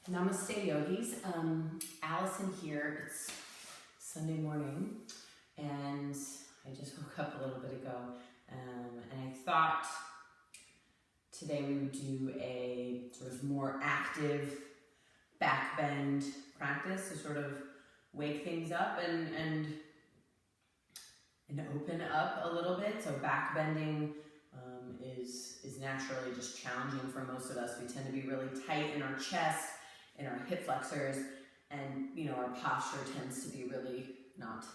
Namaste yogis, Allison here. It's Sunday morning and I just woke up a little bit ago and I thought today we would do a sort of more active back bend practice to sort of wake things up and open up a little bit. So back bending is naturally just challenging for most of us. We tend to be really tight in our chest, in our hip flexors, and our posture tends to be really not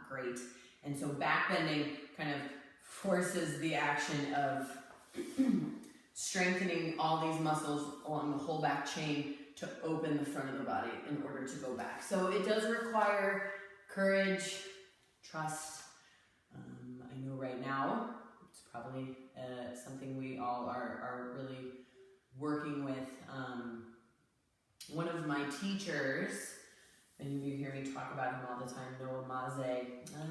great. And so back bending kind of forces the action of strengthening all these muscles along the whole back chain to open the front of the body in order to go back. So it does require courage, trust. I know right now it's probably something we all are really working with. One of my teachers, many of you hear me talk about him all the time, Noah Maze.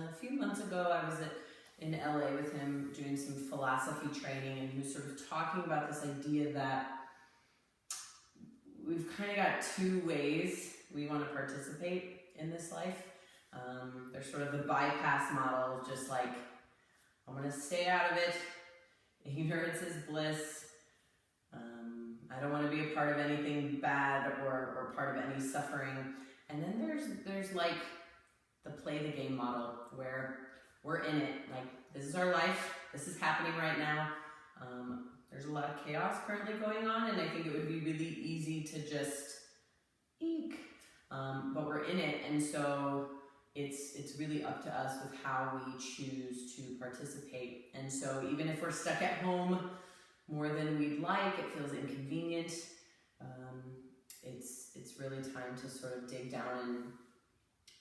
A few months ago I was in LA with him doing some philosophy training, and he was sort of talking about this idea that we've kind of got two ways we want to participate in this life. There's sort of the bypass model of just like, I'm going to stay out of it. Ignorance is bliss. I don't want to be a part of anything bad or part of any suffering. And then there's like the play the game model where we're in it. Like, this is our life. This is happening right now. There's a lot of chaos currently going on, and I think it would be really easy to just eek. But we're in it, and so it's really up to us with how we choose to participate. And so even if we're stuck at home more than we'd like, it feels inconvenient, it's really time to sort of dig down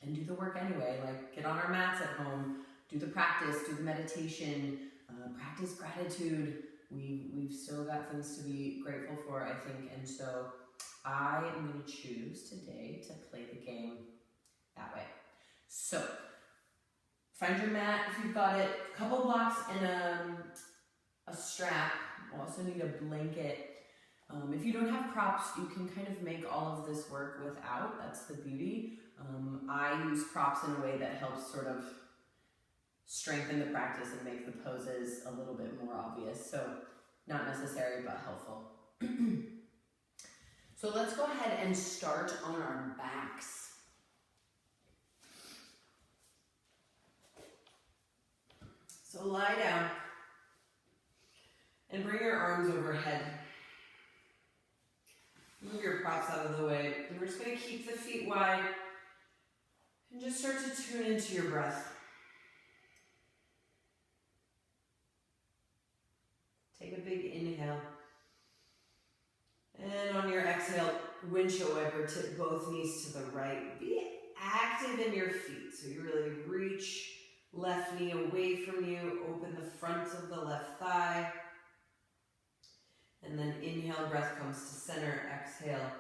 and do the work anyway. Like, get on our mats at home, do the practice, do the meditation, practice gratitude. We've still got things to be grateful for, I think, and so I am going to choose today to play the game that way. So, find your mat if you've got it, a couple blocks and a strap. We'll also need a blanket. If you don't have props, you can kind of make all of this work without. That's the beauty. I use props in a way that helps sort of strengthen the practice and make the poses a little bit more obvious. So not necessary, but helpful. So let's go ahead and start on our backs. So lie down and bring your arms overhead. Move your props out of the way. And we're just going to keep the feet wide and just start to tune into your breath. Take a big inhale. And on your exhale, windshield wiper, tip both knees to the right. Be active in your feet. So you really reach left knee away from you. Open the front of the left thigh. And then inhale, breath comes to center. Exhale,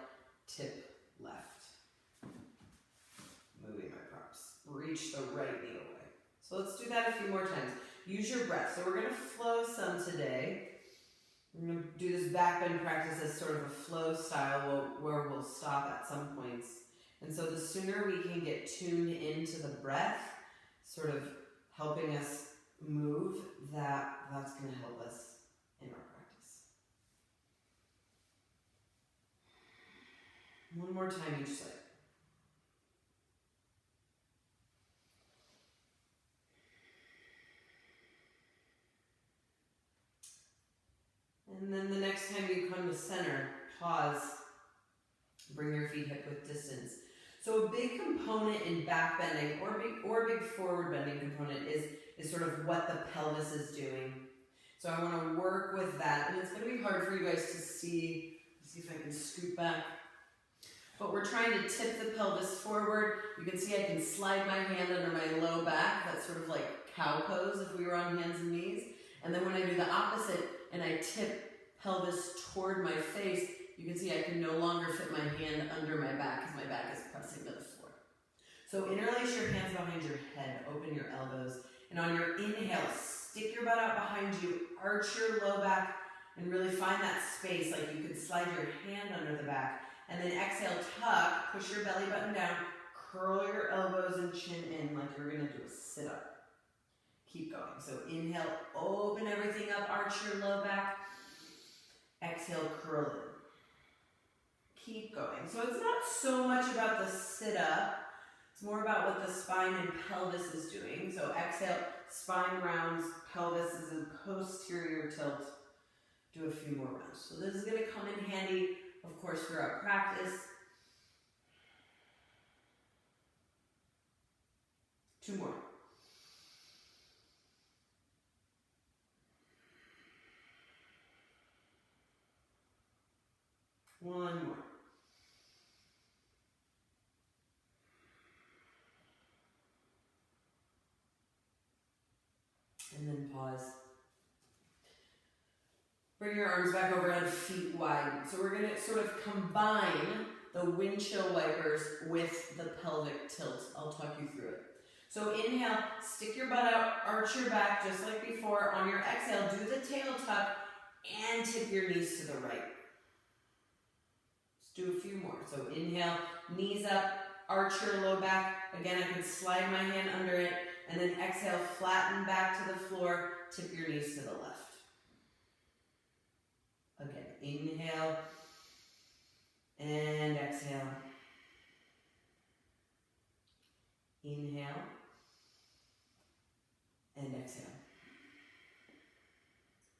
tip left. Moving my props. Reach the right knee away. So let's do that a few more times. Use your breath. So we're going to flow some today. We're going to do this back bend practice as sort of a flow style where we'll stop at some points. And so the sooner we can get tuned into the breath, sort of helping us move, that's going to help us in our practice. One more time each side. And then the next time you come to center, pause, bring your feet hip width distance. So a big component in back bending or big forward bending component is sort of what the pelvis is doing. So I want to work with that, and it's going to be hard for you guys to see. Let's see if I can scoot back. But we're trying to tip the pelvis forward. You can see I can slide my hand under my low back. That's sort of like cow pose if we were on hands and knees. And then when I do the opposite and I tip pelvis toward my face, you can see I can no longer fit my hand under my back because my back is pressing to the floor. So interlace your hands behind your head, open your elbows, and on your inhale, stick your butt out behind you, arch your low back, and really find that space. Like you could slide your hand under the back. And then exhale, tuck, push your belly button down, curl your elbows and chin in like you're gonna do a sit-up. Keep going. So inhale, open everything up, arch your low back. Exhale, curl it. Keep going. So it's not so much about the sit-up, it's more about what the spine and pelvis is doing. So exhale, spine rounds, pelvis is in posterior tilt. Do a few more rounds. So this is gonna come in handy, of course, throughout practice. 2 more. One more. And then pause. Bring your arms back overhead, feet wide. So we're going to sort of combine the windshield wipers with the pelvic tilt. I'll talk you through it. So inhale, stick your butt out, arch your back just like before. On your exhale, do the tail tuck and tip your knees to the right. Let's do a few more. So inhale, knees up, arch your low back. Again, I can slide my hand under it. And then exhale, flatten back to the floor, tip your knees to the left. Again, inhale and exhale. Inhale and exhale.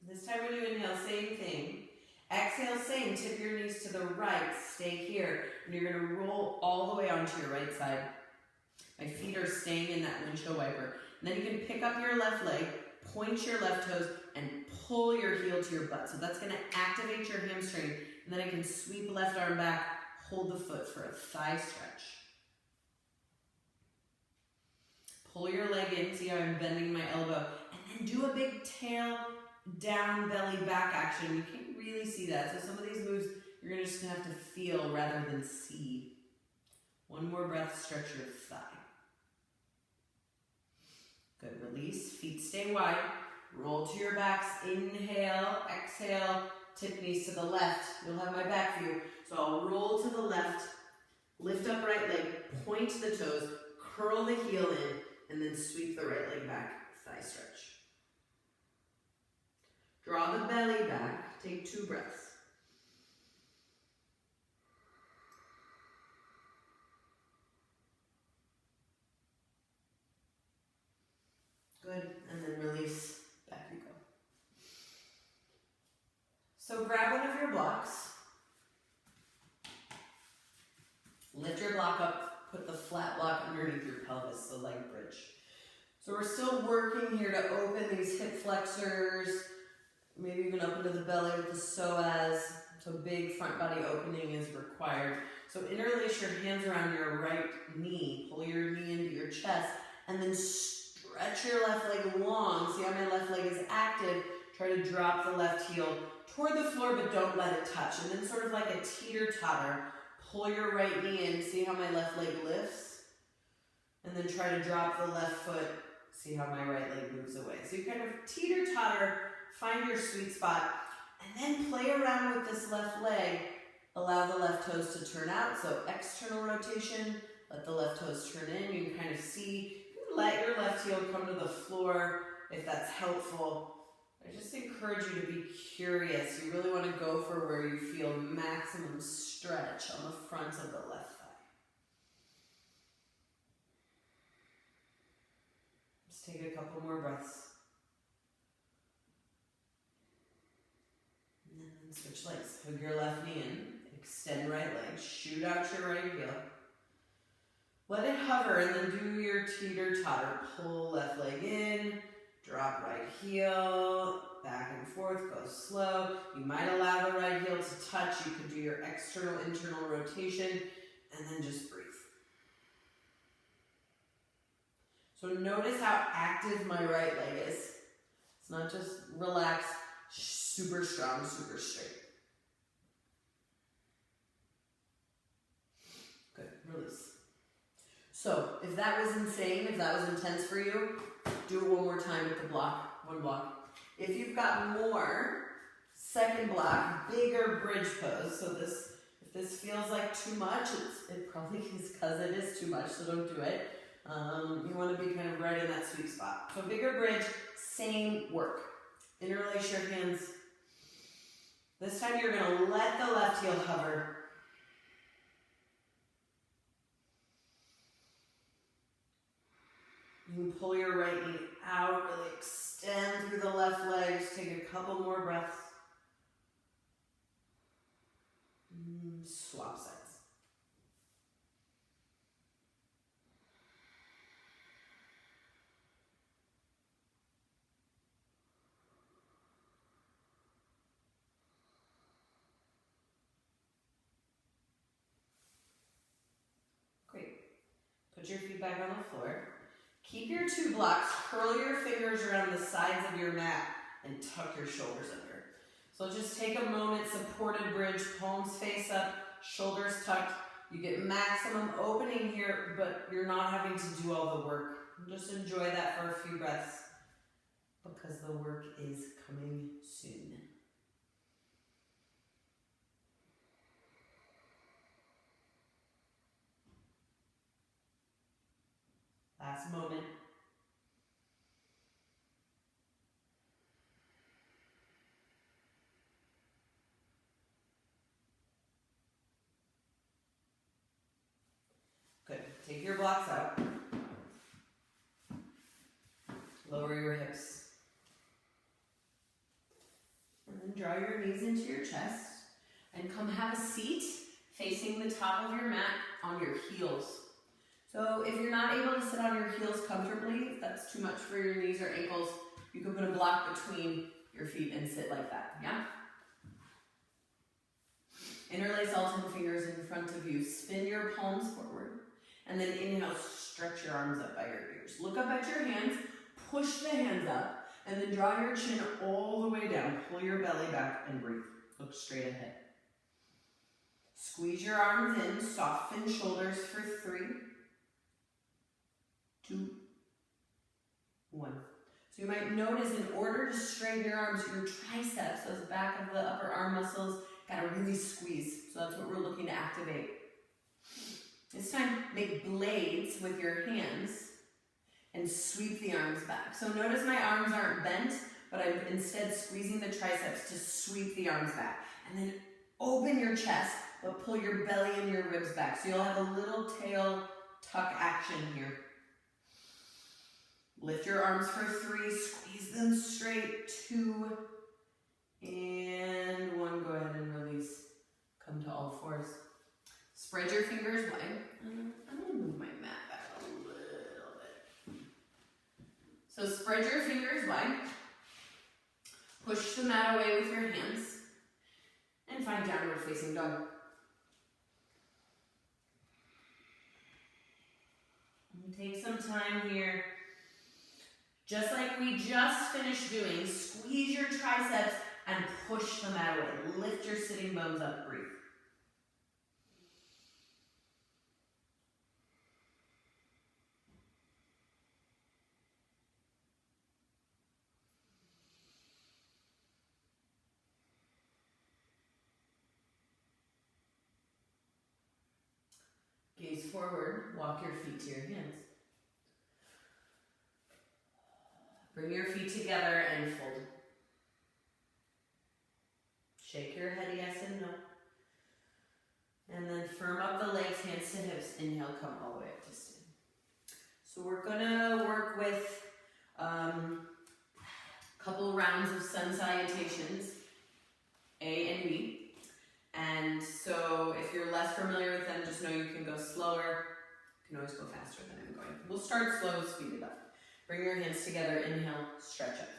This time when you inhale, same thing. Exhale, same, tip your knees to the right, stay here. And you're gonna roll all the way onto your right side. My feet are staying in that windshield wiper. And then you can pick up your left leg, point your left toes, and pull your heel to your butt. So that's gonna activate your hamstring. And then I can sweep left arm back, hold the foot for a thigh stretch. Pull your leg in, see how I'm bending my elbow. And then do a big tail down, belly back action. You can't really see that. So some of these moves, you're gonna just have to feel rather than see. One more breath, stretch your thigh. Good, release, feet stay wide. Roll to your backs, inhale, exhale, tip knees to the left. You'll have my back view. So I'll roll to the left, lift up right leg, point the toes, curl the heel in, and then sweep the right leg back, thigh stretch. Draw the belly back, take 2 breaths. Good, and then release, back you go. So grab one of your blocks, lift your block up, put the flat block underneath your pelvis, the leg bridge. So we're still working here to open these hip flexors, maybe even up into the belly with the psoas. So big front body opening is required. So interlace your hands around your right knee, pull your knee into your chest, and then stretch your left leg long. See how my left leg is active. Try to drop the left heel toward the floor, but don't let it touch. And then sort of like a teeter-totter, pull your right knee in. See how my left leg lifts? And then try to drop the left foot. See how my right leg moves away. So you kind of teeter-totter, find your sweet spot, and then play around with this left leg. Allow the left toes to turn out. So external rotation, let the left toes turn in. You can kind of see. Let your left heel come to the floor if that's helpful. I just encourage you to be curious. You really want to go for where you feel maximum stretch on the front of the left thigh. Just take a couple more breaths. And then switch legs. Hug your left knee in. Extend right leg. Shoot out your right heel. Let it hover and then do your teeter-totter. Pull left leg in, drop right heel, back and forth, go slow. You might allow the right heel to touch. You could do your external, internal rotation, and then just breathe. So notice how active my right leg is. It's not just relaxed, super strong, super straight. Good, release. So, if that was insane, if that was intense for you, do it one more time with the block, one block. If you've got more, Second block, bigger bridge pose. So if this feels like too much, it probably is because it is too much, so don't do it. You want to be kind of right in that sweet spot. So bigger bridge, same work. Interlace your hands. This time you're going to let the left heel hover. You can pull your right knee out, really extend through the left legs. Take a couple more breaths. Swap sides. Great. Put your feet back on the floor. Keep your two blocks. Curl your fingers around the sides of your mat and tuck your shoulders under. So just take a moment, supported bridge, palms face up, shoulders tucked. You get maximum opening here, but you're not having to do all the work. Just enjoy that for a few breaths because the work is coming soon. Last moment. Good. Take your blocks out. Lower your hips. And then draw your knees into your chest. And come have a seat facing the top of your mat on your heels. So if you're not able to sit on your heels comfortably, if that's too much for your knees or ankles, you can put a block between your feet and sit like that, yeah? Interlace all 10 fingers in front of you. Spin your palms forward. And then inhale, stretch your arms up by your ears. Look up at your hands, push the hands up, and then draw your chin all the way down. Pull your belly back and breathe. Look straight ahead. Squeeze your arms in, soften shoulders for 3, 2, 1. So you might notice in order to straighten your arms, your triceps, those back of the upper arm muscles, gotta really squeeze. So that's what we're looking to activate. This time, make blades with your hands and sweep the arms back. So notice my arms aren't bent, but I'm instead squeezing the triceps to sweep the arms back. And then open your chest, but pull your belly and your ribs back. So you'll have a little tail tuck action here. Lift your arms for 3, squeeze them straight, 2, and 1. Go ahead and release. Come to all fours. Spread your fingers wide. I'm going to move my mat back a little bit. So spread your fingers wide. Push the mat away with your hands. And find downward facing dog. And take some time here. Just like we just finished doing, squeeze your triceps and push the mat away. Lift your sitting bones up, breathe. Gaze forward, walk your feet to your hands. Bring your feet together and fold. Shake your head yes and no. And then firm up the legs, hands to hips. Inhale, come all the way up to stand. So we're gonna work with a couple rounds of sun salutations, A and B. And so if you're less familiar with them, just know you can go slower. You can always go faster than I'm going. We'll start slow, speed it up. Bring your hands together, inhale, stretch up.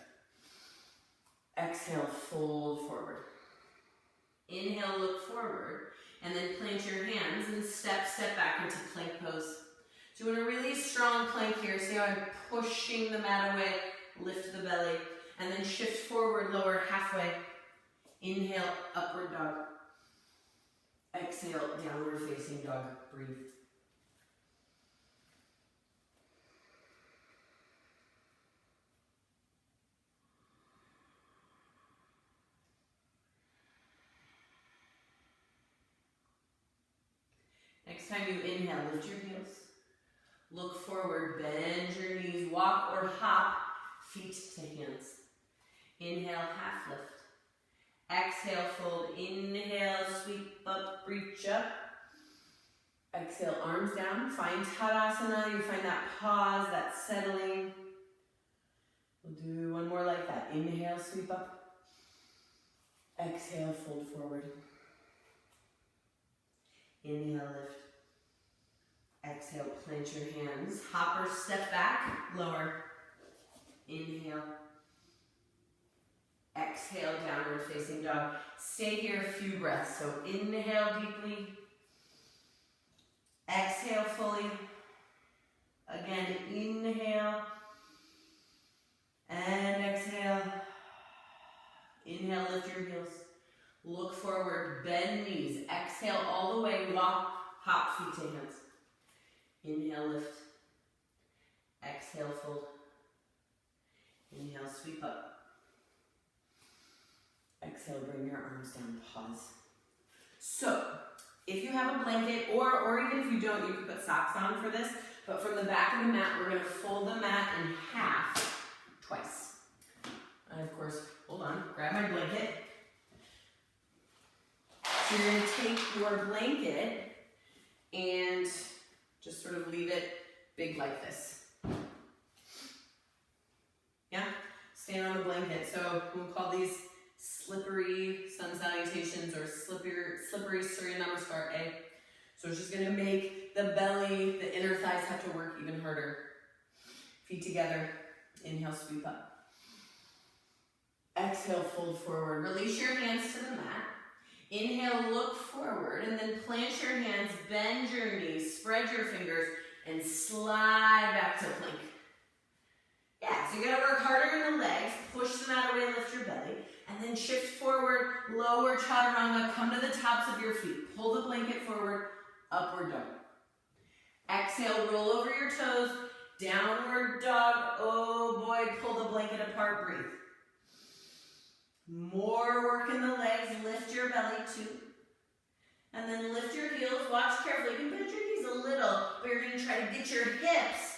Exhale, fold forward. Inhale, look forward, and then plant your hands and step back into plank pose. So you want a really strong plank here. See how I'm pushing the mat away, lift the belly, and then shift forward, lower halfway. Inhale, upward dog. Exhale, downward facing dog, breathe. Next time you inhale, lift your heels. Look forward, bend your knees, walk or hop, feet to hands. Inhale, half lift. Exhale, fold. Inhale, sweep up, reach up. Exhale, arms down. Find Tadasana. You find that pause, that settling. We'll do one more like that. Inhale, sweep up. Exhale, fold forward. Inhale, lift. Exhale, plant your hands. Hopper, step back, lower. Inhale. Exhale, downward facing dog. Stay here a few breaths. So inhale deeply. Exhale fully. Again, inhale. And exhale. Inhale, lift your heels. Look forward, bend knees. Exhale all the way, walk, hop, feet to hands. Inhale, lift. Exhale, fold. Inhale, sweep up. Exhale, bring your arms down, pause. So, if you have a blanket, or even if you don't, you can put socks on for this, but from the back of the mat, we're gonna fold the mat in half twice. And of course, hold on, grab my blanket. So you're gonna take your blanket and just sort of leave it big like this. Yeah, stand on the blanket. So we'll call these slippery sun salutations or slippery Surya Namaskar A. So it's just gonna make the belly, the inner thighs have to work even harder. Feet together, inhale, sweep up. Exhale, fold forward. Release your hands to the mat. Inhale, look forward, and then plant your hands, bend your knees, spread your fingers, and slide back to plank. Yeah, so you're gonna work harder in the legs, push the mat away, lift your belly, and then shift forward, lower chaturanga, come to the tops of your feet. Pull the blanket forward, upward dog. Exhale, roll over your toes, downward dog. Oh boy, pull the blanket apart, breathe. More work in the legs, lift your belly too. And then lift your heels, watch carefully. You can bend your knees a little, but you're gonna try to get your hips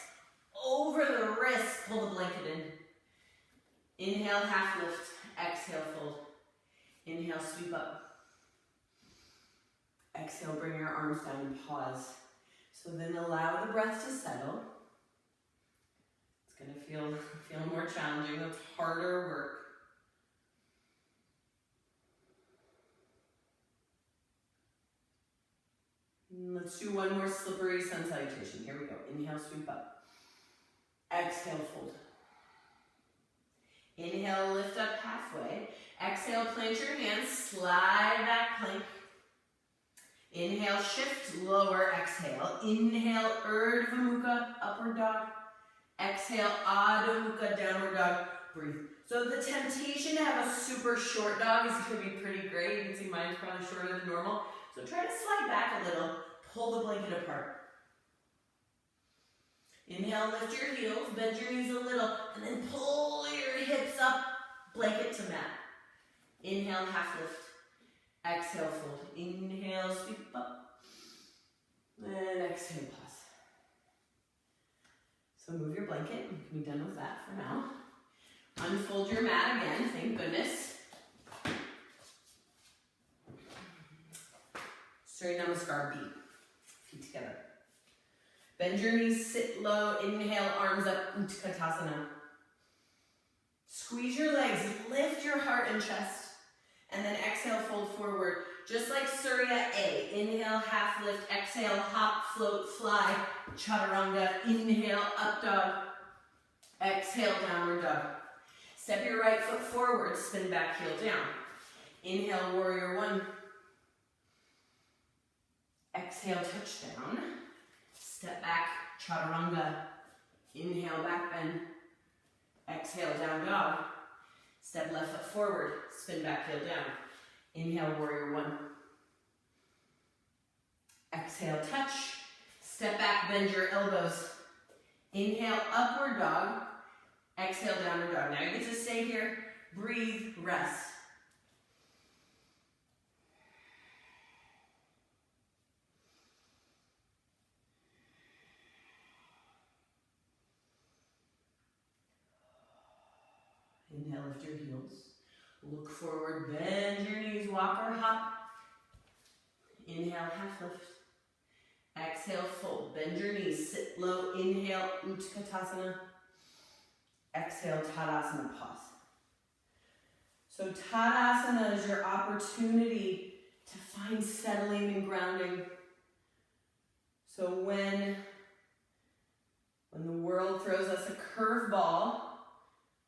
over the wrists, pull the blanket in. Inhale, half lift, exhale, fold. Inhale, sweep up. Exhale, bring your arms down and pause. So then allow the breath to settle. It's gonna feel more challenging, it's harder work. Let's do one more slippery sun salutation. Here we go. Inhale, sweep up. Exhale, fold. Inhale, lift up halfway. Exhale, plant your hands, slide back plank. Inhale, shift, lower, exhale. Inhale, Urdva Mukha, upward dog. Exhale, Adho Mukha, downward dog. Breathe. So the temptation to have a super short dog is going to be pretty great. You can see mine's probably shorter than normal. So try to slide back a little, pull the blanket apart. Inhale, lift your heels, bend your knees a little, and then pull your hips up, blanket to mat. Inhale, half lift. Exhale, fold. Inhale, sweep up. And exhale, pause. So move your blanket, you can be done with that for now. Unfold your mat again, thank goodness. Surya Namaskar B. Feet together. Bend your knees, sit low, inhale, arms up, Utkatasana. Squeeze your legs, lift your heart and chest. And then exhale, fold forward. Just like Surya A. Inhale, half lift, exhale, hop, float, fly, chaturanga. Inhale, up dog. Exhale, downward dog. Step your right foot forward, spin back, heel down. Inhale, warrior one. Exhale, touch down. Step back, chaturanga. Inhale, back bend. Exhale, down dog. Step left foot forward, spin back, heel down. Inhale, warrior one. Exhale, touch. Step back, bend your elbows. Inhale, upward dog. Exhale, downward dog. Now you get to stay here. Breathe, rest. lift your heels. Look forward, bend your knees, walk or hop. Inhale, half lift. Exhale, fold. Bend your knees, sit low. Inhale, Utkatasana. Exhale, Tadasana, pause. So Tadasana is your opportunity to find settling and grounding. So when the world throws us a curveball,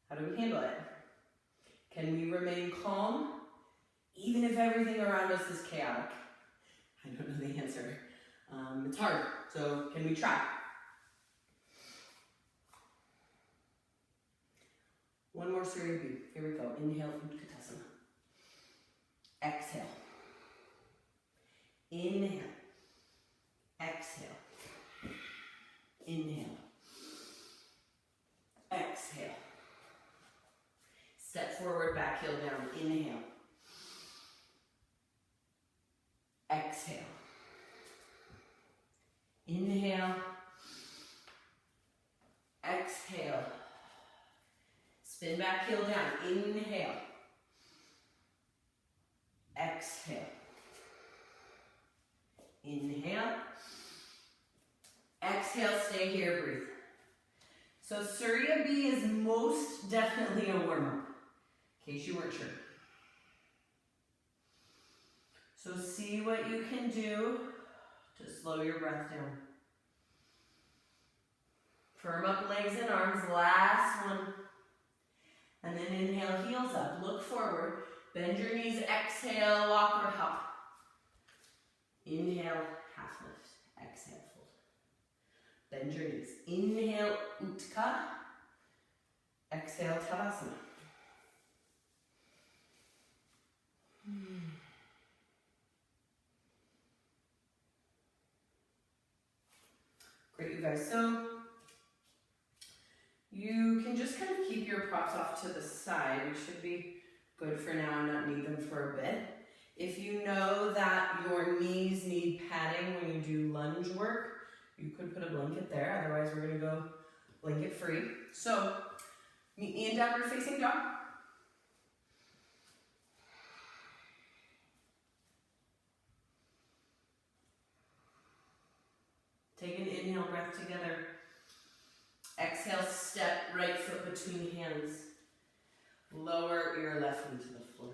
how do we handle it? Can we remain calm, even if everything around us is chaotic? I don't know the answer. It's hard, so can we try? One more Surya B. Here we go. Inhale, Utkatasana. Exhale. Inhale. Exhale. Inhale. Exhale. Step forward, back heel down. Inhale. Exhale. Inhale. Exhale. Spin back, heel down. Inhale. Exhale. Inhale. Exhale, stay here, breathe. So Surya B is most definitely a warm-up, in case you weren't sure. So see what you can do to slow your breath down. Firm up legs and arms, last one. And then inhale, heels up, look forward, bend your knees, exhale, walk or hop. Inhale, half lift, exhale, fold. Bend your knees. Inhale, Utka. Exhale, Tadasana. Great, you guys. So you can just kind of keep your props off to the side. We should be good for now and not need them for a bit. If you know that your knees need padding when you do lunge work, you could put a blanket there. Otherwise, we're going to go blanket free. So meet me in downward facing dog. Take an inhale breath together. Exhale, step right foot between hands. Lower your left knee to the floor.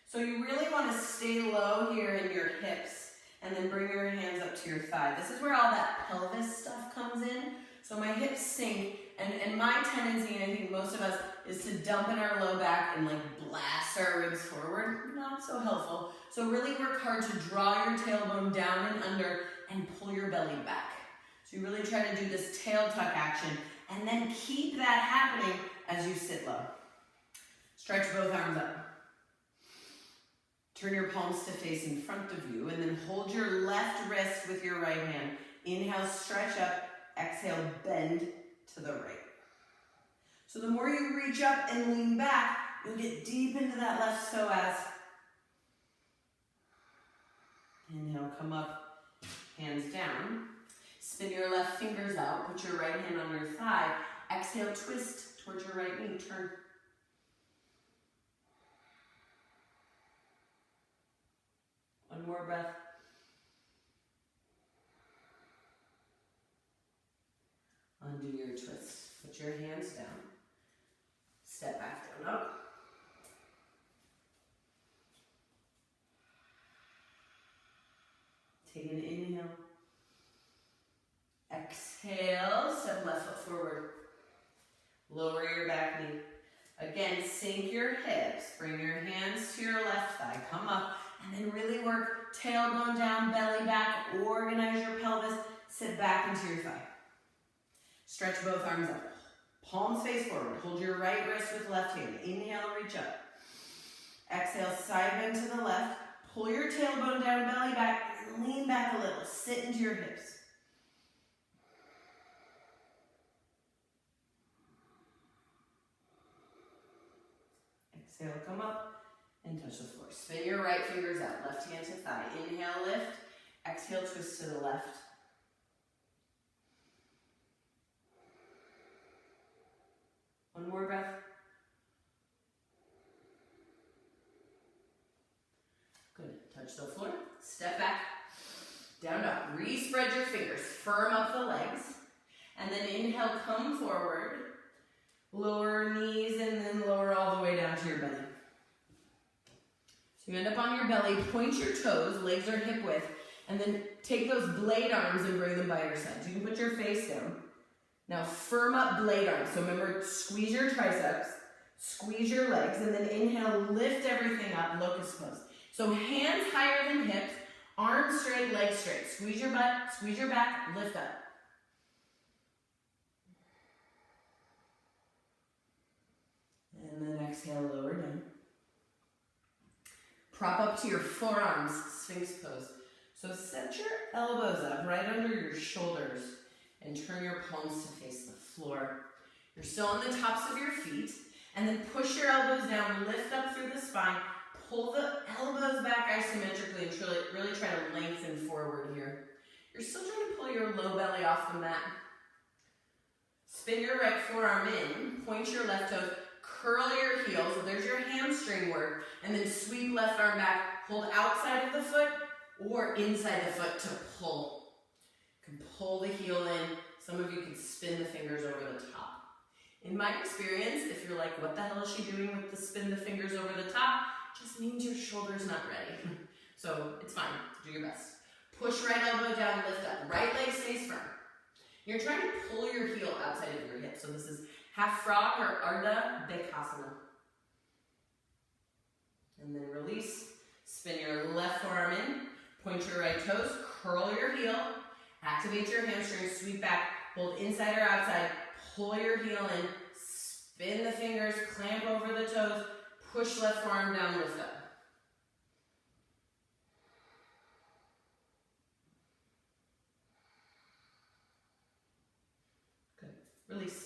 So you really want to stay low here in your hips and then bring your hands up to your thigh. This is where all that pelvis stuff comes in. So my hips sink, and my tendency, and I think most of us, is to dump in our low back and like blast our ribs forward. Not so helpful. So really work hard to draw your tailbone down and under and pull your belly back. So you really try to do this tail tuck action and then keep that happening as you sit low. Stretch both arms up. Turn your palms to face in front of you and then hold your left wrist with your right hand. Inhale, stretch up. Exhale, bend to the right. So the more you reach up and lean back, you'll get deep into that left psoas. Inhale, come up, hands down. Spin your left fingers out, put your right hand on your thigh. Exhale, twist towards your right knee, turn. One more breath. Undo your twist. Put your hands down. Step back down, up. Take an inhale. Exhale, step left foot forward. Lower your back knee. Again, sink your hips. Bring your hands to your left thigh. Come up. And then really work tailbone down, belly back. Organize your pelvis. Sit back into your thigh. Stretch both arms up. Palms face forward. Hold your right wrist with left hand. Inhale, reach up. Exhale, side bend to the left. Pull your tailbone down, belly back. And lean back a little. Sit into your hips. Exhale, come up and touch the floor. Spin your right fingers out. Left hand to thigh. Inhale, lift. Exhale, twist to the left. One more breath. Touch the floor, step back, down dog. Re-spread your fingers, firm up the legs, and then inhale, come forward, lower knees, and then lower all the way down to your belly. So you end up on your belly, point your toes, legs are hip width, and then take those blade arms and bring them by your sides. You can put your face down. Now firm up blade arms. So remember, squeeze your triceps, squeeze your legs, and then inhale, lift everything up, locust pose. So hands higher than hips, arms straight, legs straight. Squeeze your butt, squeeze your back, lift up. And then exhale, lower down. Prop up to your forearms, Sphinx pose. So set your elbows up right under your shoulders and turn your palms to face the floor. You're still on the tops of your feet, and then push your elbows down, lift up through the spine, pull the elbows back isometrically and really try to lengthen forward here. You're still trying to pull your low belly off the mat. Spin your right forearm in, point your left toes, curl your heels, so there's your hamstring work, and then sweep left arm back, hold outside of the foot or inside the foot to pull. You can pull the heel in. Some of you can spin the fingers over the top. In my experience, if you're like, what the hell is she doing with the spin the fingers over the top? Just means your shoulder's not ready. So it's fine, do your best. Push right elbow down, lift up. Right leg stays firm. You're trying to pull your heel outside of your hip. So this is half frog or Urdva Danurasana. And then release. Spin your left forearm in. Point your right toes. Curl your heel. Activate your hamstrings. Sweep back. Hold inside or outside. Pull your heel in. Spin the fingers. Clamp over the toes. Push left forearm down. Lift up. Good. Release.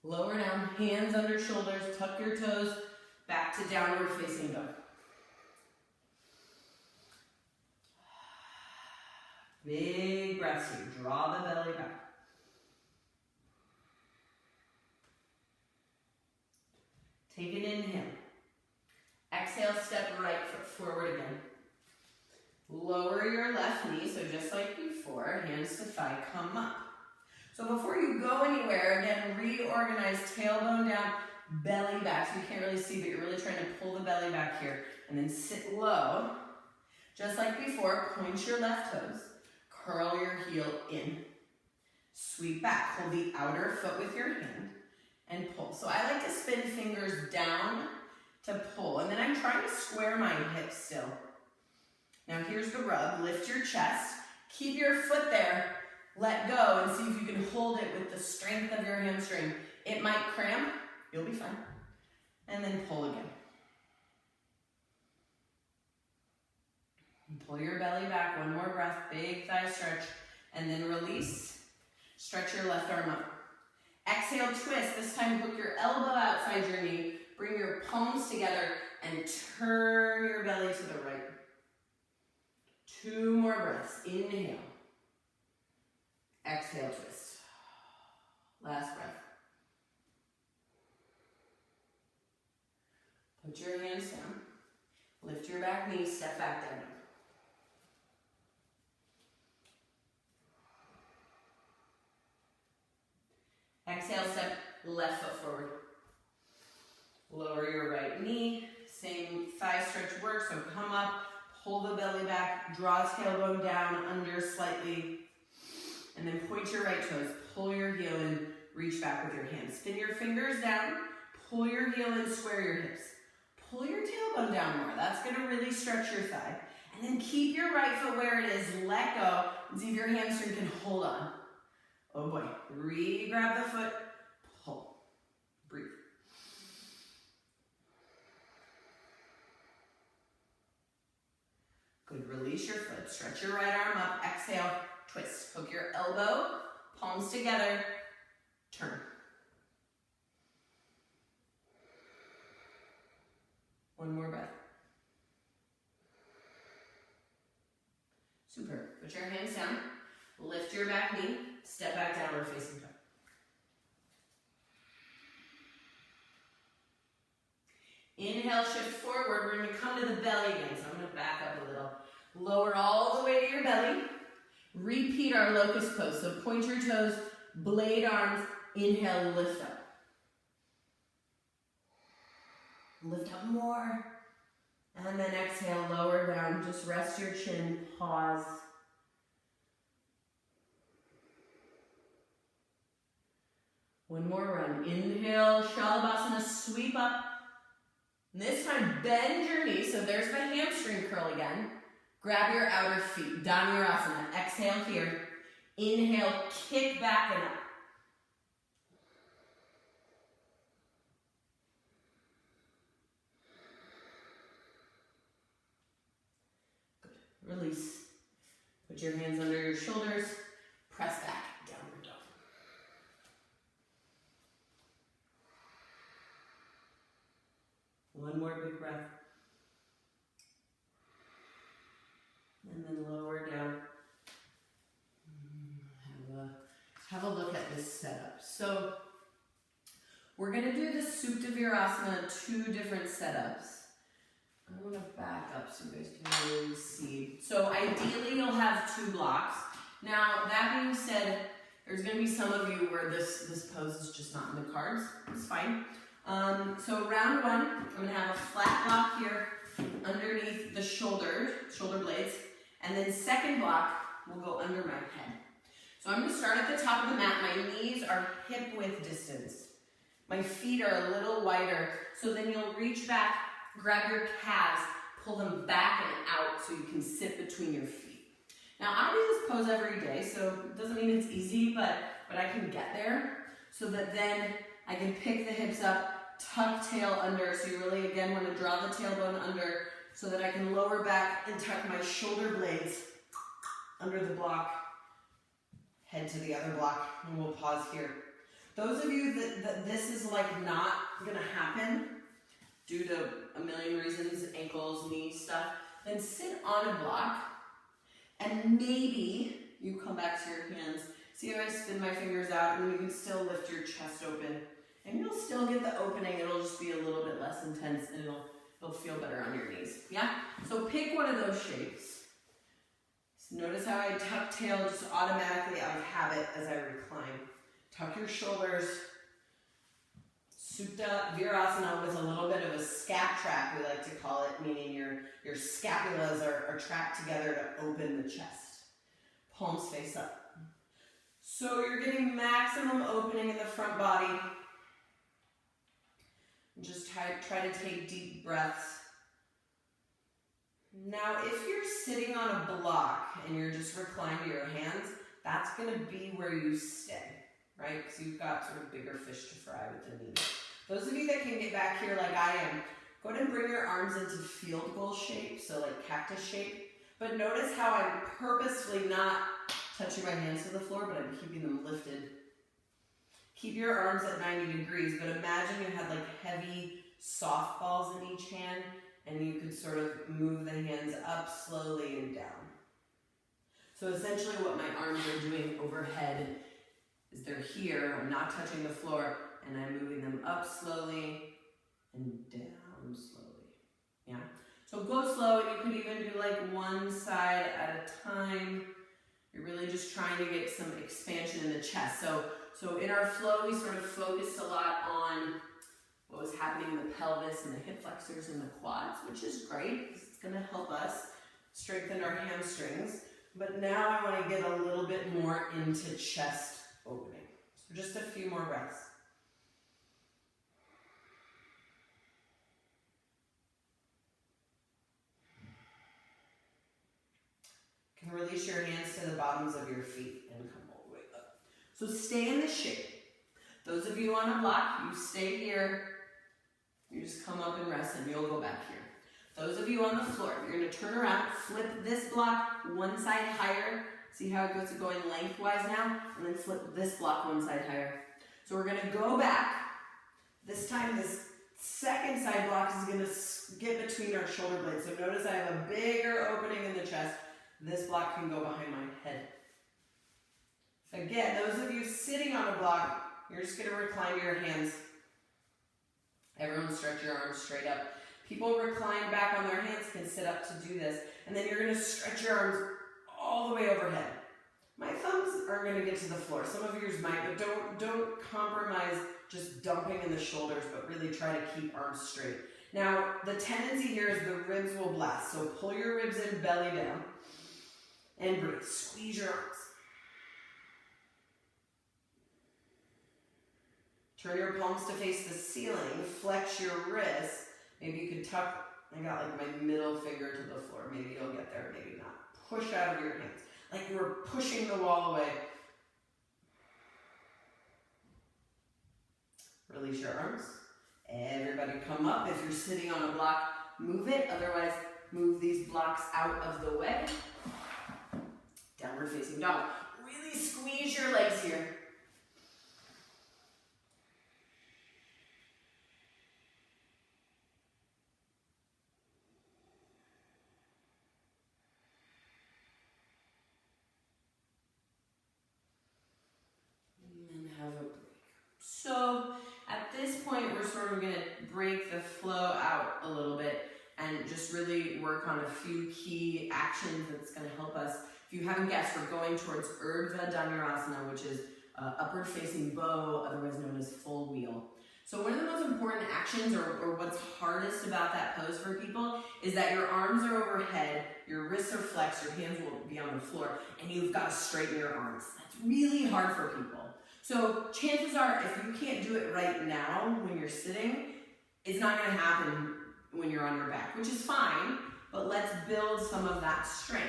Lower down, hands under shoulders, tuck your toes, back to downward facing dog. Big breaths here, draw the belly back. Take an inhale. Exhale, step right foot forward again. Lower your left knee, so just like before, hands to thigh, come up. So before you go anywhere, again, reorganize, tailbone down, belly back. So you can't really see, but you're really trying to pull the belly back here. And then sit low. Just like before, point your left toes. Curl your heel in. Sweep back. Hold the outer foot with your hand and pull. So I like to spin fingers down to pull. And then I'm trying to square my hips still. Now here's the rub. Lift your chest. Keep your foot there. Let go and see if you can hold it with the strength of your hamstring. It might cramp, you'll be fine. And then pull again. And pull your belly back, one more breath, big thigh stretch, and then release. Stretch your left arm up. Exhale, twist. This time hook your elbow outside your knee, bring your palms together, and turn your belly to the right. 2 more breaths, inhale. Exhale, twist. Last breath. Put your hands down. Lift your back knee, step back down. Exhale, step left foot forward. Lower your right knee. Same thigh stretch work, so come up, pull the belly back, draw tailbone down, under slightly. And then point your right toes, pull your heel in, reach back with your hands. Spin your fingers down, pull your heel in, square your hips. Pull your tailbone down more. That's gonna really stretch your thigh. And then keep your right foot where it is, let go, and see if your hamstring can hold on. Oh boy, re-grab the foot, pull, breathe. Good, release your foot, stretch your right arm up, exhale, twist. Hook your elbow, palms together, turn. One more breath. Super. Put your hands down, lift your back knee, step back downward facing dog. Inhale, shift forward. We're going to come to the belly again, so I'm going to back up a little. Lower all the way to your belly. Repeat our locust pose. So point your toes, blade arms, inhale, lift up. Lift up more. And then exhale, lower down. Just rest your chin, pause. One more run. Inhale, Shalabhasana, sweep up. And this time, bend your knees. So there's the hamstring curl again. Grab your outer feet, Danurasana. Exhale here. Inhale, kick back and up. Good. Release. Put your hands under your shoulders. Press back, downward dog. One more big breath. And then lower down. Have a look at this setup. So we're going to do the Supine Virasana, 2 different setups. I'm going to back up so you guys can really see. So ideally you'll have 2 blocks. Now that being said, there's going to be some of you where this pose is just not in the cards. It's fine. So round 1, I'm going to have a flat block here underneath the shoulder blades. And then second block will go under my head. So I'm going to start at the top of the mat. My knees are hip width distance. My feet are a little wider. So then you'll reach back, grab your calves, pull them back and out so you can sit between your feet. Now I do this pose every day, so it doesn't mean it's easy, but I can get there so that then I can pick the hips up, tuck tail under. So you really again want to draw the tailbone under so that I can lower back and tuck my shoulder blades under the block, head to the other block, and we'll pause here. Those of you that this is like not gonna happen due to a million reasons, ankles, knees, stuff, then sit on a block and maybe you come back to your hands. See how I spin my fingers out and you can still lift your chest open. And you'll still get the opening, it'll just be a little bit less intense and it'll feel better on your knees, yeah? So pick one of those shapes. So notice how I tuck tail just automatically out of habit as I recline. Tuck your shoulders. Supine Virasana with a little bit of a scap track, we like to call it, meaning your scapulas are tracked together to open the chest. Palms face up. So you're getting maximum opening in the front body. Just try to take deep breaths. Now, if you're sitting on a block and you're just reclined to your hands, that's going to be where you stay, right? Because you've got sort of bigger fish to fry with the knees. Those of you that can get back here like I am, go ahead and bring your arms into field goal shape, so like cactus shape. But notice how I'm purposefully not touching my hands to the floor, but I'm keeping them lifted. Keep your arms at 90 degrees, but imagine you had like heavy softballs in each hand and you could sort of move the hands up slowly and down. So essentially what my arms are doing overhead is they're here, I'm not touching the floor, and I'm moving them up slowly and down slowly, yeah? So go slow, and you could even do like one side at a time. You're really just trying to get some expansion in the chest. So in our flow, we sort of focused a lot on what was happening in the pelvis and the hip flexors and the quads, which is great because it's going to help us strengthen our hamstrings. But now I want to get a little bit more into chest opening. So just a few more breaths. You can release your hands to the bottoms of your feet and come all the way up. So stay in this shape. Those of you on a block, you stay here. You just come up and rest and you'll go back here. Those of you on the floor, you're going to turn around, flip this block one side higher. See how it goes going lengthwise now? And then flip this block one side higher. So we're going to go back. This time, this second side block is going to get between our shoulder blades. So notice I have a bigger opening in the chest. This block can go behind my head. Again, those of you sitting on a block, you're just going to recline your hands. Everyone stretch your arms straight up. People recline back on their hands can sit up to do this. and then you're gonna stretch your arms all the way overhead. My thumbs are gonna get to the floor. Some of yours might, but don't compromise just dumping in the shoulders, but really try to keep arms straight. Now, the tendency here is the ribs will blast. So pull your ribs in, belly down, and breathe. Squeeze your arms. Turn your palms to face the ceiling. Flex your wrists. Maybe you could tuck, I got like my middle finger to the floor. Maybe you'll get there, maybe not. Push out of your hands, like you were pushing the wall away. Release your arms. Everybody come up. If you're sitting on a block, move it. Otherwise, move these blocks out of the way. Downward facing dog. Really squeeze your legs here. So at this point, we're sort of going to break the flow out a little bit and just really work on a few key actions that's going to help us. If you haven't guessed, we're going towards Urdva Danurasana, which is upward facing bow, otherwise known as full wheel. So one of the most important actions, or what's hardest about that pose for people, is that your arms are overhead, your wrists are flexed, your hands will be on the floor, and you've got to straighten your arms. That's really hard for people. So chances are, if you can't do it right now when you're sitting, it's not going to happen when you're on your back, which is fine, but let's build some of that strength.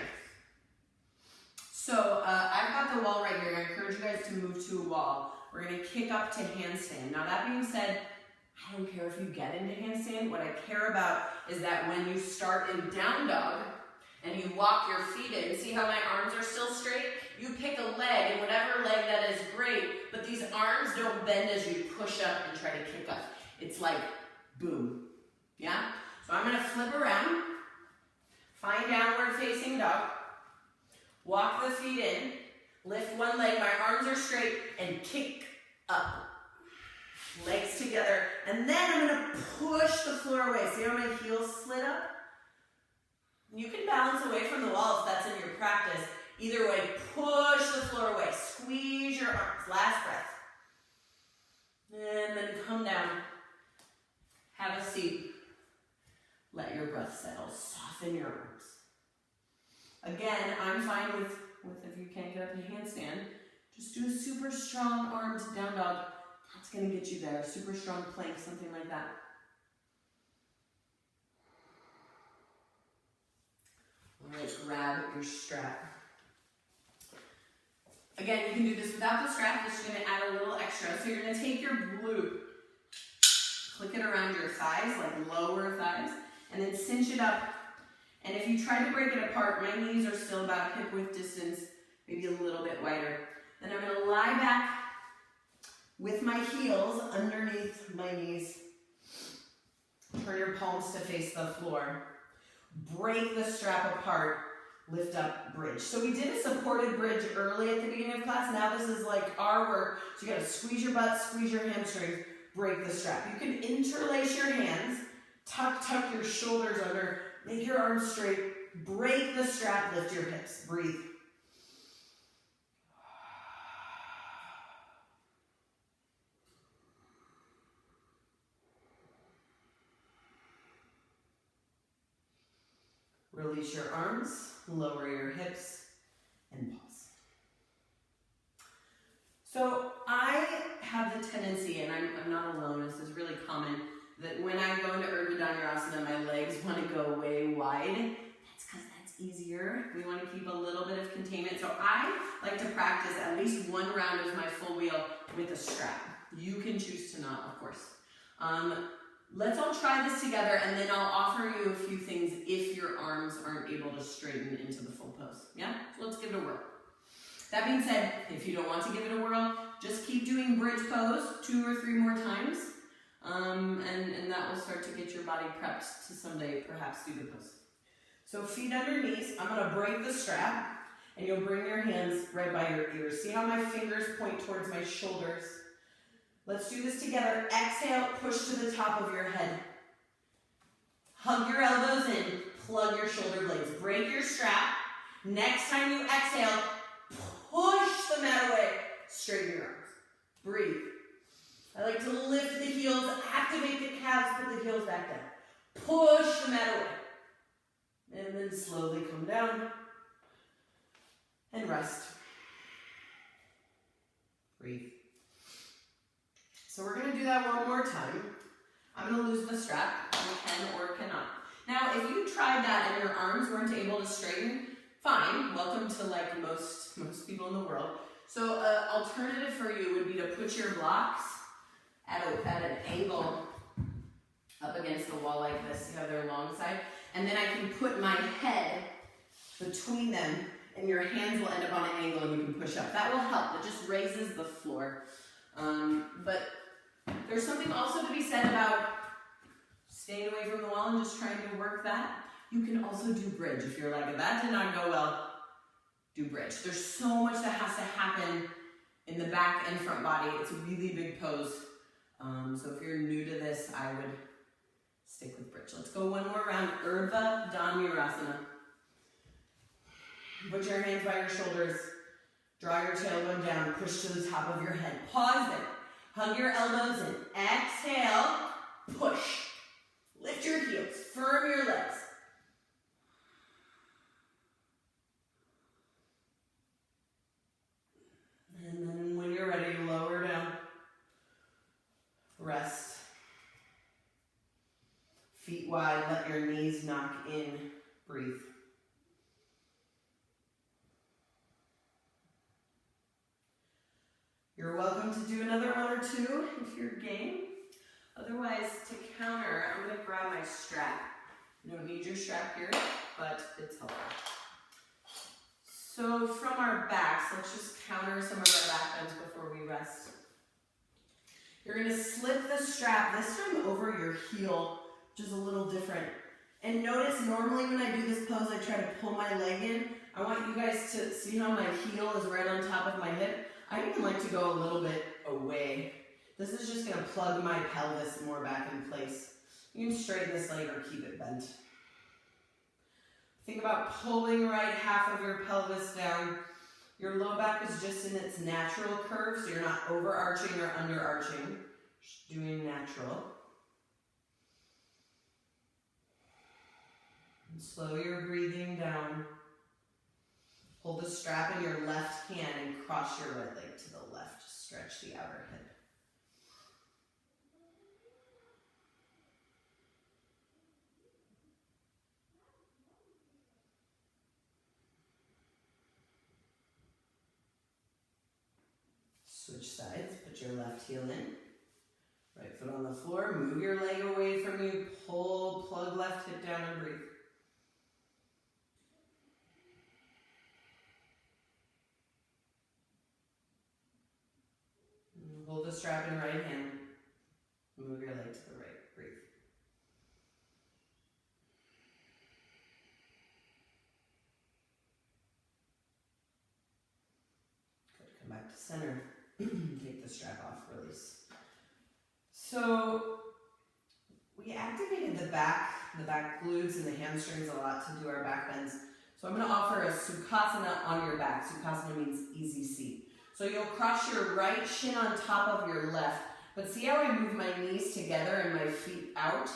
So I've got the wall right here. I encourage you guys to move to a wall. We're going to kick up to handstand. Now that being said, I don't care if you get into handstand. What I care about is that when you start in down dog and you walk your feet in, see how my arms are still straight? You pick a leg, and whatever leg that is, great, but these arms don't bend as you push up and try to kick up. It's like, boom, yeah? So I'm gonna flip around, find downward facing dog, walk the feet in, lift one leg, my arms are straight, and kick up. Legs together, and then I'm gonna push the floor away. See how my heels slid up? You can balance away from the wall if that's in your practice. Either way, push the floor away. Squeeze your arms. Last breath. And then come down. Have a seat. Let your breath settle. Soften your arms. Again, I'm fine with if you can't get up in handstand, just do a super strong arms down dog. That's going to get you there. Super strong plank, something like that. All right, grab your strap. Again, you can do this without the strap. This is going to add a little extra. So you're going to take your glute, click it around your thighs, like lower thighs, and then cinch it up. And if you try to break it apart, my knees are still about hip width distance, maybe a little bit wider. Then I'm going to lie back with my heels underneath my knees. Turn your palms to face the floor. Break the strap apart. Lift up, bridge. So we did a supported bridge early at the beginning of class. Now this is like our work. So you got to squeeze your butt, squeeze your hamstrings, break the strap. You can interlace your hands, tuck your shoulders under, make your arms straight, break the strap, lift your hips, breathe. Release your arms, lower your hips, and pause. So I have the tendency, and I'm not alone, this is really common, that when I go into Urdva Danurasana, my legs want to go way wide. That's because that's easier. We want to keep a little bit of containment. So I like to practice at least one round of my full wheel with a strap. You can choose to not, of course. Let's all try this together, and then I'll offer you a few things if your arms aren't able to straighten into the full pose. Yeah? So let's give it a whirl. That being said, if you don't want to give it a whirl, just keep doing bridge pose 2 or 3 more times, and that will start to get your body prepped to someday perhaps do the pose. So feet under knees. I'm going to break the strap, and you'll bring your hands right by your ears. See how my fingers point towards my shoulders? Let's do this together. Exhale, push to the top of your head. Hug your elbows in. plug your shoulder blades. Break your strap. Next time you exhale, push the mat away. Straighten your arms. Breathe. I like to lift the heels, activate the calves, put the heels back down. Push the mat away. And then slowly come down and rest. Breathe. So we're going to do that one more time. I'm going to loosen the strap. You can or cannot. Now, if you tried that and your arms weren't able to straighten, fine. Welcome to like most people in the world. So an alternative for you would be to put your blocks at an angle up against the wall like this. You have their long side. And then I can put my head between them and your hands will end up on an angle and you can push up. That will help. It just raises the floor. But there's something also to be said about staying away from the wall and just trying to work that. You can also do bridge. If you're like, that did not go well, do bridge. There's so much that has to happen in the back and front body. It's a really big pose. So if you're new to this, I would stick with bridge. Let's go one more round. Urdva Danurasana. Put your hands by your shoulders. Draw your tailbone down. Push to the top of your head. Pause there. Hug your elbows in. Exhale. Push. Lift your heels. Firm your legs. And then when you're ready, lower down. Rest. Feet wide. Let your knees knock in. Breathe. You're welcome to do another one or two if you're game. Otherwise, to counter, I'm going to grab my strap. You don't need your strap here, but it's helpful. So from our backs, let's just counter some of our back bends before we rest. You're going to slip the strap, this time over your heel, which is a little different. And notice, normally when I do this pose, I try to pull my leg in. I want you guys to see how my heel is right on top of my hip. I even like to go a little bit away. This is just going to plug my pelvis more back in place. You can straighten this leg or keep it bent. Think about pulling right half of your pelvis down. Your low back is just in its natural curve, so you're not overarching or underarching. Just doing natural. And slow your breathing down. Hold the strap in your left hand and cross your right leg to the left. Stretch the outer hip. Switch sides. Put your left heel in. Right foot on the floor. Move your leg away from you. Pull, plug left hip down and breathe. Hold the strap in right hand. Move your leg to the right. Breathe. Good. Come back to center. Take the strap off. Release. So we activated the back glutes and the hamstrings a lot to do our back bends. So I'm going to offer a Sukhasana on your back. Sukhasana means easy seat. So you'll cross your right shin on top of your left. But see how I move my knees together and my feet out?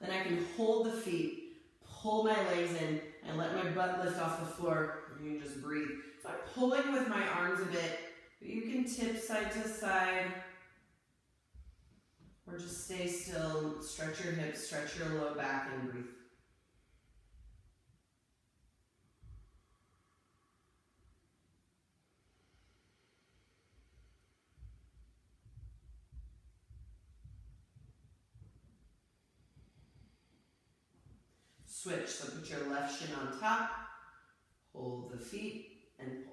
Then I can hold the feet, pull my legs in, and let my butt lift off the floor. And you can just breathe. So I'm pulling with my arms a bit. But you can tip side to side. Or just stay still. Stretch your hips, stretch your low back, and breathe. Switch, so put your left shin on top, hold the feet, and pull.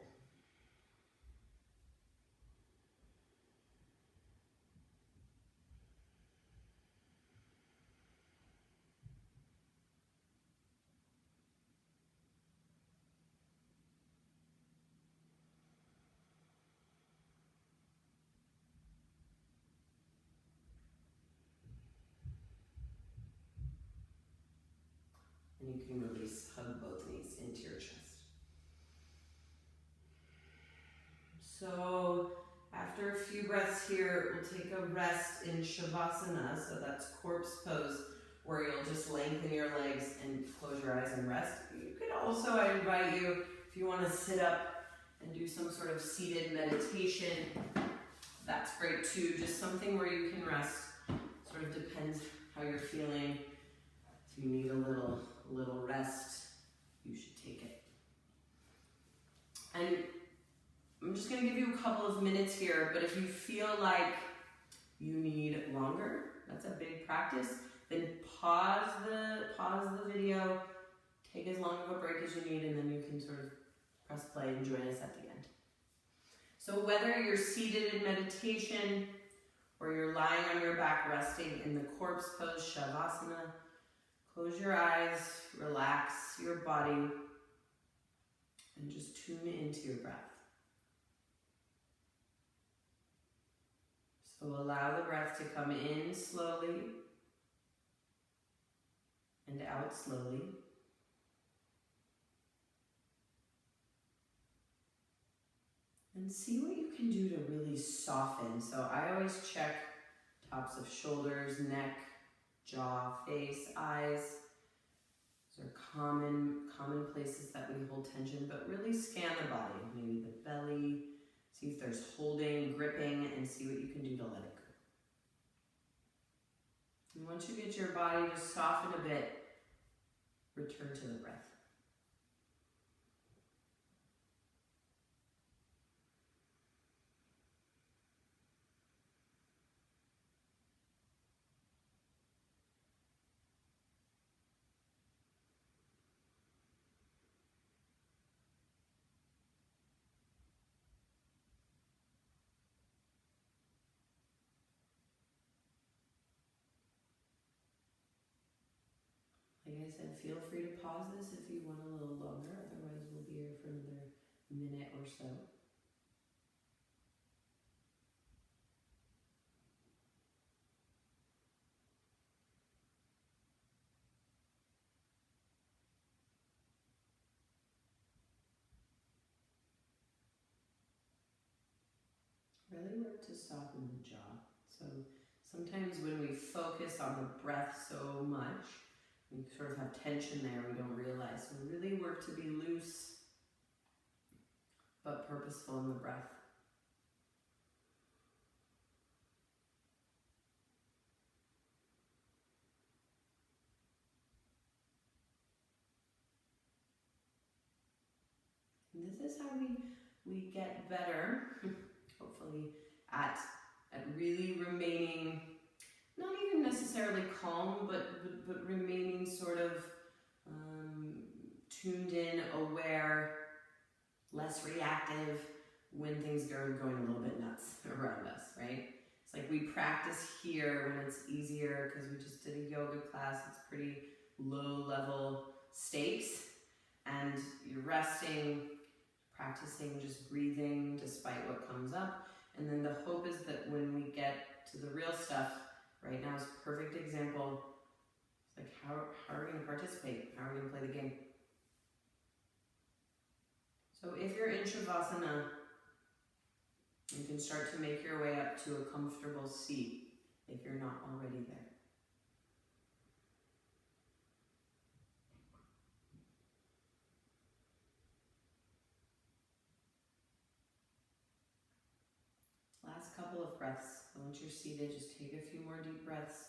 And you can release, hug both knees into your chest. So after a few breaths here, we'll take a rest in Savasana. So that's corpse pose, where you'll just lengthen your legs and close your eyes and rest. You could also, I invite you, if you want to sit up and do some sort of seated meditation, that's great too. Just something where you can rest. Sort of depends how you're feeling. If you need a little rest, you should take it. And I'm just going to give you a couple of minutes here, but if you feel like you need longer, that's a big practice, then pause the video, take as long of a break as you need, and then you can sort of press play and join us at the end. So whether you're seated in meditation or you're lying on your back resting in the corpse pose, Savasana, close your eyes, relax your body, and just tune into your breath. So allow the breath to come in slowly and out slowly. And see what you can do to really soften. So I always check tops of shoulders, neck, jaw, face, eyes. Those are common places that we hold tension, but really scan the body. Maybe the belly, see if there's holding, gripping, and see what you can do to let it go. And once you get your body to soften a bit, return to the breath. Like I said, feel free to pause this if you want a little longer, otherwise we'll be here for another minute or so. Really work to soften the jaw. So sometimes when we focus on the breath so much, we sort of have tension there, we don't realize. So really work to be loose, but purposeful in the breath. And this is how we get better, hopefully, at really remaining, not even necessarily calm, but remaining sort of tuned in, aware, less reactive when things are going a little bit nuts around us, right? It's like we practice here when it's easier because we just did a yoga class. It's pretty low level stakes, and you're resting, practicing just breathing despite what comes up. And then the hope is that when we get to the real stuff, right now is a perfect example. It's like, how are we going to participate? How are we going to play the game? So if you're in Savasana, you can start to make your way up to a comfortable seat if you're not already there. Last couple of breaths. Once you're seated, just take a few more deep breaths.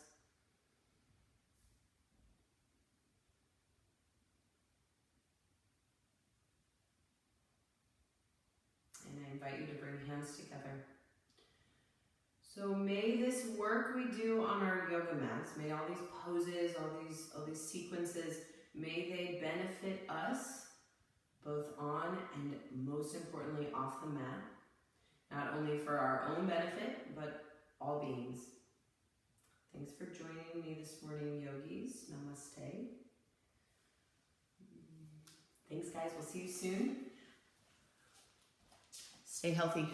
And I invite you to bring hands together. So may this work we do on our yoga mats, may all these poses, all these sequences, may they benefit us both on and most importantly off the mat. Not only for our own benefit, but all beings. Thanks for joining me this morning, yogis. Namaste. Thanks, guys. We'll see you soon. Stay healthy.